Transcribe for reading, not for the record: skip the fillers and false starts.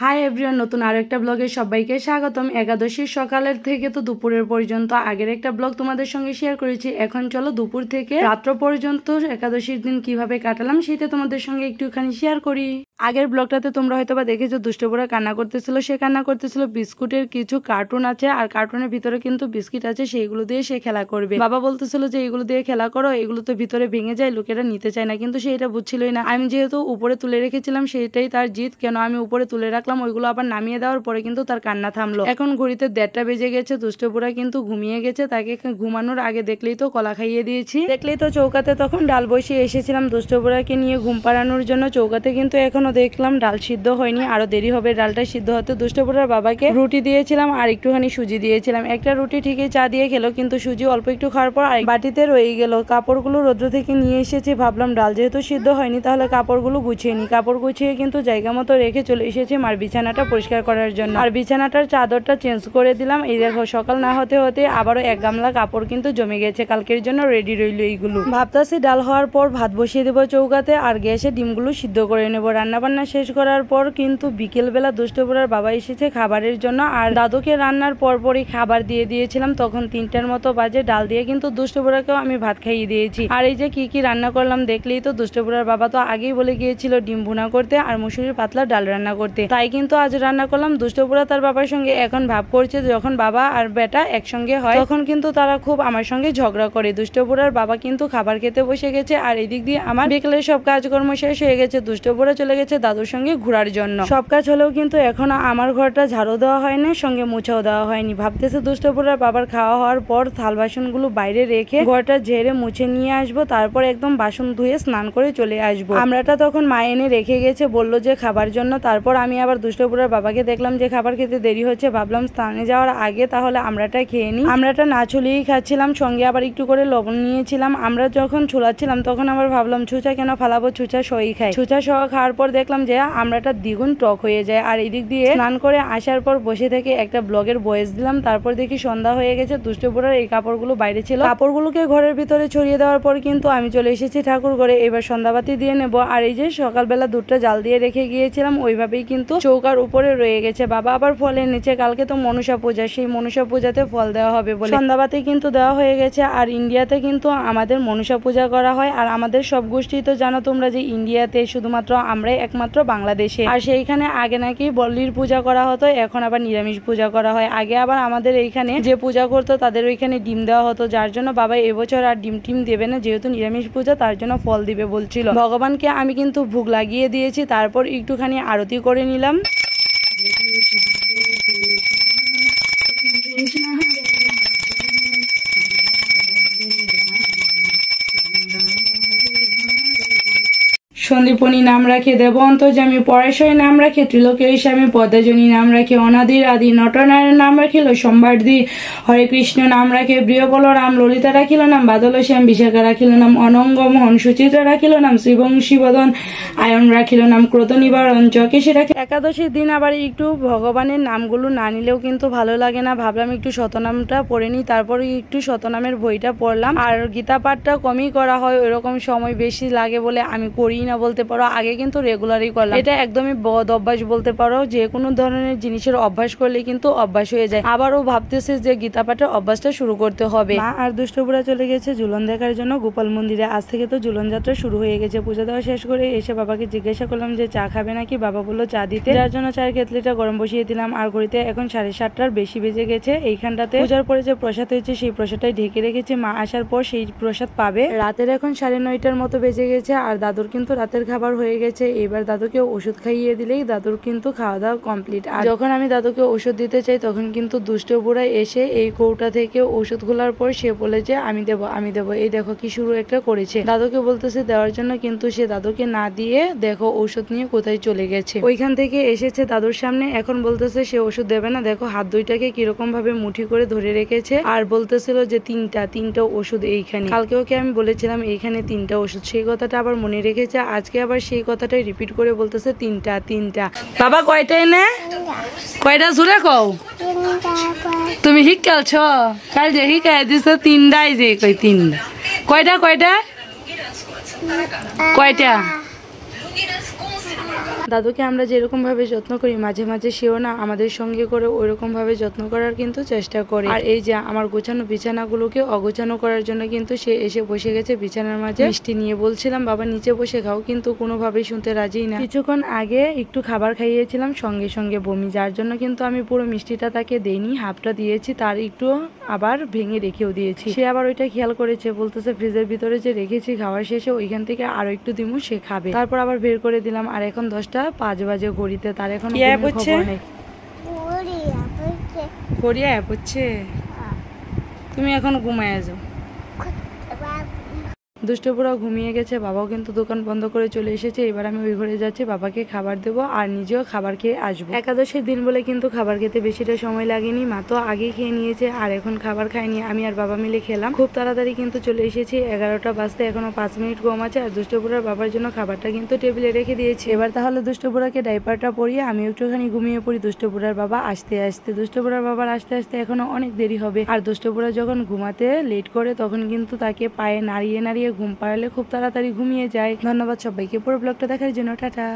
Hi everyone, নতুন আরো একটা ব্লগে সবাইকে স্বাগতম। একাদশীর সকালের থেকে তো দুপুরের পর্যন্ত আগের একটা ব্লগ তোমাদের সঙ্গে শেয়ার করেছি। এখন চলো দুপুর থেকে রাত্র পর্যন্ত একাদশীর দিন কিভাবে কাটালাম সেটা তোমাদের সঙ্গে একটুখানি শেয়ার করি। আগের ব্লগটাতে তোমরা হয়তো বা দেখেছো দুষ্টপুরা কান্না করতেছিল। সে কান্না করতেছিল বিস্কুটের কিছু কার্টুন আছে, আর কার্টুনের ভিতরে কিন্তু বিস্কিট আছে, সেইগুলো দিয়ে সে খেলা করবে। বাবা বলতেছিল যে এগুলো দিয়ে খেলা করো, এগুলো তো ভিতরে ভেঙে যায়, লোকেরা নিতে চায় না, কিন্তু সে এটা বুঝছিলই না। আমি যেহেতু উপরে তুলে রেখেছিলাম সেটাই তার জিত, কেন আমি উপরে তুলে রাখলাম, ওইগুলো আবার নামিয়ে দেওয়ার পরে কিন্তু তার কান্না থামলো। এখন ঘড়িতে 1:30 বেজে গেছে, দুষ্টপুরা কিন্তু ঘুমিয়ে গেছে। তাকে ঘুমানোর আগে দেখলেই তো কলা খাইয়ে দিয়েছি, দেখলেই তো চৌকাতে তখন ডাল বসিয়ে এসেছিলাম দুষ্টপুরাকে নিয়ে ঘুম পাড়ানোর জন্য। চৌকাতে কিন্তু এখনো দেখলাম ডাল সিদ্ধ হয়নি, আরো দেরি হবে ডালটা সিদ্ধ হতে। দুষ্টপুরার বাবাকে রুটি দিয়েছিলাম আর একটুখানি সুজি দিয়েছিলাম। একটা রুটি ঠিকই চা দিয়ে খেলো, কিন্তু সুজি অল্প একটু খাওয়ার পর বাটিতে রয়ে গেল। কাপড়গুলো রৌদ্র থেকে নিয়ে এসেছি, ভাবলাম ডাল যেহেতু সিদ্ধ হয়নি তাহলে কাপড়গুলো গুছিয়ে নি। কাপড় গুছিয়ে কিন্তু জায়গা মতো রেখে চলে এসেছি মার বিছানাটা পরিষ্কার করার জন্য। আর বিছানাটার চাদরটা চেঞ্জ করে দিলাম। এই দেখো সকাল না হতে হতে আবারও 1 গামলা কাপড় কিন্তু জমে গেছে, কালকের জন্য রেডি রইলো এইগুলো। ভাবতাছি ডাল হওয়ার পর ভাত বসিয়ে দেবো চৌকাতে, আর গ্যাসে ডিমগুলো সিদ্ধ করে নেবো। রান্নাবান্না শেষ করার পর কিন্তু বিকেলবেলা দুষ্টপুরার বাবা এসেছে খাবারের জন্য, আর দাদুকে রান্নার পরপরই খাবার দিয়ে দিয়েছিলাম। তখন 3টার মতো বাজে, ডাল দিয়ে কিন্তু দুষ্টপুরাকেও আমি ভাত খাইয়ে দিয়েছি। আর এই যে কি রান্না করলাম দেখলেই তো। দুষ্টপুরার বাবা তো আগেই বলে গিয়েছিল ডিম ভুনা করতে আর মুসুরির পাতলা ডাল রান্না করতে, তাই কিন্তু আজ রান্না করলাম। দুষ্টপুরা তার বাবার সঙ্গে এখন ভাব করছে, যখন বাবা আর বেটা একসঙ্গে হয় তখন কিন্তু তারা খুব আমার সঙ্গে ঝগড়া করে। দুষ্টপুরার বাবা কিন্তু খাবার খেতে বসে গেছে, আর এদিক দিয়ে আমার বিকেলের সব কাজকর্ম শেষ হয়ে গেছে। দুষ্টপুরা চলে গেছে দাদুর সঙ্গে ঘোরার জন্য। সব কাজ হলেও কিন্তু এখনো আমার ঘরটা ঝাড়ু দেওয়া হয়নি, সঙ্গে মুছাও দেওয়া হয়নি। ভাবতেছে দুষ্টপুরার বাবার খাওয়া হওয়ার পর থাল বাসনগুলো বাইরে রেখে ঘরটা ঝেড়ে মুছে নিয়ে আসবো, তারপর একদম বাসন ধুয়ে স্নান করে চলে আসবো। আমরাটা তখন মা এনে রেখে গেছে, বললো যে খাবার জন্য। তারপর আমি আবার দুষ্টপুরার বাবাকে দেখলাম যে খাবার খেতে দেরি হচ্ছে, ভাবলাম স্নানে যাওয়ার আগে তাহলে আমরাটা খেয়ে নিই। আমরাটা না ছুলেই খাচ্ছিলাম, সঙ্গে আবার একটু করে লবণ নিয়েছিলাম। আমরা যখন ছোলাচ্ছিলাম তখন আবার ভাবলাম ছুঁচা কেন ফালাবো, ছুঁচা সই খাই। ছুঁচা সহ খাওয়ার পর দেখলাম যে আমরাটা দ্বিগুণ টক হয়ে যায়। আর এদিক দিয়ে স্নান করে আসার পর বসে থেকে একটা ব্লগের ভয়েস দিলাম, তারপর দেখি সন্ধ্যা হয়ে গেছে। দুষ্টপুরার এই কাপড়গুলো বাইরে ছিল, কাপড়গুলোকে ঘরের ভিতরে ছড়িয়ে দেওয়ার পর কিন্তু আমি চলে এসেছি ঠাকুর ঘরে। এবার সন্ধ্যাবাতি দিয়ে নেব। আর এই যে সকালবেলা দুধটা জাল দিয়ে রেখে গিয়েছিলাম, ওইভাবেই কিন্তু চৌকার উপরে রয়ে গেছে। বাবা আবার ফল এনেছে, কালকে তো মনসা পূজা, সেই মনসা পূজাতে ফল দেওয়া হবে বলে সন্ধ্যাবাতি কিন্তু দেওয়া হয়ে গেছে। আর ইন্ডিয়াতে কিন্তু আমাদের মনসা পূজা করা হয়, আর আমাদের সব গোষ্ঠী তো জানো তোমরা যে ইন্ডিয়াতে শুধুমাত্র আমরাই একমাত্র বাংলাদেশে। আর সেইখানে আগে নাকি বলির পূজা করা হতো, এখন আবার নিরামিষ পূজা করা হয়। আগে আবার আমাদের এইখানে যে পূজা করতো তাদের ওইখানে ডিম দেওয়া হতো, যার জন্য বাবা এবছর আর ডিম টিম দেবে না, যেহেতু নিরামিষ পূজা তার জন্য ফল দিবে বলছিল। ভগবানকে আমি কিন্তু ভোগ লাগিয়ে দিয়েছি, তারপর একটুখানি আরতি করে নিলাম। সন্দীপনী নাম রাখে, দেবন্তজামী পরেশ্বরী নাম রাখে, ত্রিলোকের স্বামী পদ্মাজনী নাম রাখে, অনাদির আদি নটনারায়ণ নাম রাখিল, সম্ভারদি হরে কৃষ্ণ নাম রাখে, প্রিয়বল রাম, ললিতা রাখিল নাম, বাদল শ্যাম, বিশাখা রাখিল নাম, অনঙ্গ মোহন, সুচিত্রা রাখিল নাম, শ্রীবংশীবদন আয়ন রাখিল নাম, ক্রোধ নিবারণ চকেশে রাখে। একাদশীর দিন আবার একটু ভগবানের নামগুলো না নিলেও কিন্তু ভালো লাগে না, ভাবলাম একটু শতনামটা পড়ে নিই। তারপর একটু শতনামের বইটা পড়লাম। আর গীতা পাঠটা কমই করা হয়, ওইরকম সময় বেশি লাগে বলে আমি করি না বলতে পারো। আগে কিন্তু রেগুলারই করলাম, এটা একদমই বদ অভ্যাস বলতে পারো। যে কোনো ধরনের জিনিসের অভ্যাস করলে কিন্তু অভ্যাস হয়ে যায়। আবারও ভাবতেছে যে গীতা পাঠের অভ্যাসটা শুরু করতে হবে। মা আর দুষ্টপুরা চলে গেছে ঝুলন দেখার জন্য গোপাল মন্দিরে। আজ থেকে তো ঝুলন যাত্রা শুরু হয়ে গেছে। পূজা দেওয়া শেষ করে এসে বাবাকে জিজ্ঞাসা করলাম যে চা খাবে নাকি, বাবা বললো চা দিতে, যার জন্য চায়ের কেতলিটা গরম বসিয়ে দিলাম। আর ঘড়িতে এখন 7:30টার বেশি বেজে গেছে। এইখানটাতে পূজার পরে যে প্রসাদ হয়েছে সেই প্রসাদটাই ঢেকে রেখেছে, মা আসার পর সেই প্রসাদ পাবে। রাতের এখন 9:30টার মতো বেজে গেছে, আর দাদুর কিন্তু রাতের খাবার হয়ে গেছে। এবার দাদুকে ওষুধ খাইয়ে দিলেই দাদুর কিন্তু খাওয়া দাওয়া কমপ্লিট। আর যখন আমি দাদুকে ওষুধ দিতে চাই তখন কিন্তু দুষ্টপুরা এসে এই কৌটা থেকে ওষুধ খোলার পর সে বলে যে আমি দেবো। এই দেখো কি শুরু একটা করেছে, দাদুকে বলতেছে দেওয়ার জন্য, কিন্তু সে দাদুকে না দিয়ে দেখো ওষুধ নিয়ে কোথায় চলে গেছে। ওইখান থেকে এসেছে দাদুর সামনে, এখন বলতেছে সে ওষুধ দেবে না। দেখো হাত দুইটাকে কিরকম ভাবে মুঠি করে ধরে রেখেছে, আর বলতেছিল যে তিনটা ওষুধ এইখানে। কালকে ওকে আমি বলেছিলাম এইখানে 3টা ওষুধ, সেই কথাটা আবার মনে রেখেছে। আজকে আবার সেই কথাটাই রিপিট করে বলতেছে তিনটা। বাবা কয়টা এনে কয়টা জুড়ে কও, তুমি শিকালছ কাল যে শিকাই দিছ 3টাই যে কই 3 কয়টা কয়টা দাদুকে আমরা যেরকম ভাবে যত্ন করি মাঝে মাঝে সেও না আমাদের সঙ্গে করে ওইরকম ভাবে যত্ন করার কিন্তু চেষ্টা করে। আর এই যে আমার গোছানো বিছানাগুলোকে অগোছানো করার জন্য কিন্তু সে এসে বসে গেছে বিছানার মাঝে। মিষ্টি নিয়ে বলছিলাম বাবা নিচে বসে খাও, কিন্তু কোনোভাবেই শুনতে রাজি না। কিছুক্ষণ আগে একটু খাবার খাইয়েছিলাম, সঙ্গে সঙ্গে বমি, যার জন্য কিন্তু আমি পুরো মিষ্টিটা তাকে দেইনি, হাফটা দিয়েছি, তার একটু আবার ভেঙে রেখেও দিয়েছি। সে আবার ওইটা খেয়াল করেছে, বলতেছে ফ্রিজের ভিতরে যে রেখেছি খাওয়ার শেষে ওইখান থেকে আরো একটু দিমু, সে খাবে। তারপর আবার বের করে দিলাম। আর এখন 10:05 বাজে ঘড়িতে, তার এখন খবর নেই। গড়িয়া হচ্ছে, তুমি এখন ঘুমায় যাও। দুষ্টপুরা ঘুমিয়ে গেছে, বাবাও কিন্তু দোকান বন্ধ করে চলে এসেছে। এবার আমি ওই ঘরে যাচ্ছি, বাবাকে খাবার দেবো আর নিজেও খাবার খেয়ে আসবো। একাদশের দিন বলে কিন্তু খাবার খেতে বেশিটা সময় লাগেনি, মা তো আগে খেয়ে নিয়েছে আর এখন খাবার খায়নি, আমি আর বাবা মিলে খেলাম। খুব তাড়াতাড়ি কিন্তু চলে এসেছি, 11টা বাজতে এখনো 5 মিনিট কম আছে। আর দুষ্টপুরার বাবার জন্য খাবারটা কিন্তু টেবিলে রেখে দিয়েছি। এবার তাহলে দুষ্টপুরাকে ডাইপারটা পরিয়ে আমি একটুখানি ঘুমিয়ে পড়ি। দুষ্টপুরার বাবা দুষ্টপুরার বাবার আসতে আসতে এখনো অনেক দেরি হবে। আর দুষ্টপুরা যখন ঘুমাতে লেট করে তখন কিন্তু তাকে পায়ে নাড়িয়ে নাড়িয়ে ঘুম পাড়ালে খুব তাড়াতাড়ি ঘুমিয়ে যায়। ধন্যবাদ সবাইকে পুরো ব্লগটা দেখার জন্য, টাটা।